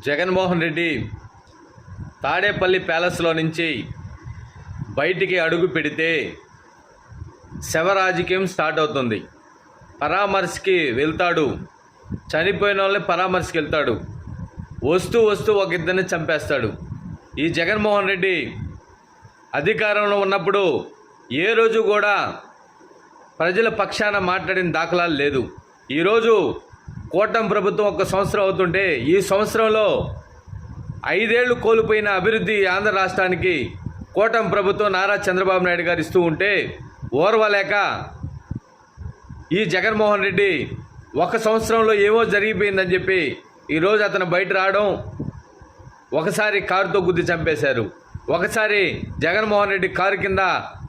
జగన్మోహన్ రెడ్డి తాడేపల్లి ప్యాలెస్లో నుంచి బయటికి అడుగు పెడితే శవరాజకీయం స్టార్ట్ అవుతుంది. పరామర్శకి వెళ్తాడు, చనిపోయిన వాళ్ళని పరామర్శకి వెళ్తాడు, వస్తూ వస్తూ ఒక ఇద్దరిని చంపేస్తాడు. ఈ జగన్మోహన్ రెడ్డి అధికారంలో ఉన్నప్పుడు ఏ రోజు కూడా ప్రజల పక్షాన మాట్లాడిన దాఖలాలు లేదు. ఈరోజు కూటమి ప్రభుత్వం 1 సంవత్సరం అవుతుంటే ఈ సంవత్సరంలో 5 ఏళ్లు కోల్పోయిన అభివృద్ధి ఆంధ్ర రాష్ట్రానికి కూటమి ప్రభుత్వం నారా చంద్రబాబు నాయుడు గారు ఇస్తూ ఉంటే ఓర్వలేక ఈ జగన్మోహన్ రెడ్డి 1 సంవత్సరంలో ఏమో జరిగిపోయిందని చెప్పి ఈరోజు అతను బయట రావడం, ఒకసారి కారుతో గుద్ది చంపేశారు, ఒకసారి జగన్మోహన్ రెడ్డి కారు కింద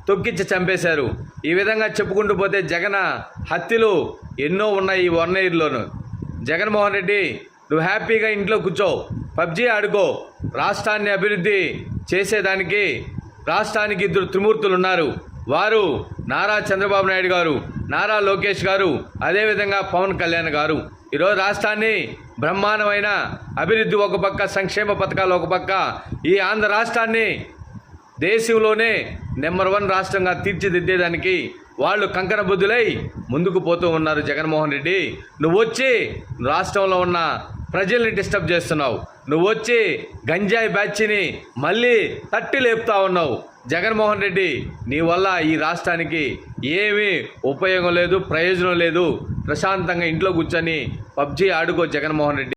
తొక్కించి చంపేశారు. ఈ విధంగా చెప్పుకుంటూ పోతే జగన్ హత్యలు ఎన్నో ఉన్నాయి ఈ 1 ఇయర్లోను. జగన్మోహన్ రెడ్డి, నువ్వు హ్యాపీగా ఇంట్లో కూర్చో, పబ్జీ ఆడుకో. రాష్ట్రాన్ని అభివృద్ధి చేసేదానికి రాష్ట్రానికి 2 త్రిమూర్తులు ఉన్నారు. వారు నారా చంద్రబాబు నాయుడు గారు, నారా లోకేష్ గారు, అదేవిధంగా పవన్ కళ్యాణ్ గారు. ఈరోజు రాష్ట్రాన్ని బ్రహ్మాండమైన అభివృద్ధి ఒక పక్క, సంక్షేమ పథకాలు ఒక పక్క, ఈ ఆంధ్ర రాష్ట్రాన్ని దేశంలోనే నెంబర్ 1 రాష్ట్రంగా తీర్చిదిద్దేదానికి వాళ్ళు కంకణ బుద్ధులై ముందుకు పోతూ ఉన్నారు. జగన్మోహన్ రెడ్డి, నువ్వు వచ్చి రాష్ట్రంలో ఉన్న ప్రజల్ని డిస్టర్బ్ చేస్తున్నావు. నువ్వు వచ్చి గంజాయి బ్యాచ్ని మళ్ళీ తట్టి లేపుతా ఉన్నావు. జగన్మోహన్ రెడ్డి, నీ వల్ల ఈ రాష్ట్రానికి ఏమీ ఉపయోగం లేదు, ప్రయోజనం లేదు. ప్రశాంతంగా ఇంట్లో కూర్చొని పబ్జీ ఆడుకో జగన్మోహన్ రెడ్డి.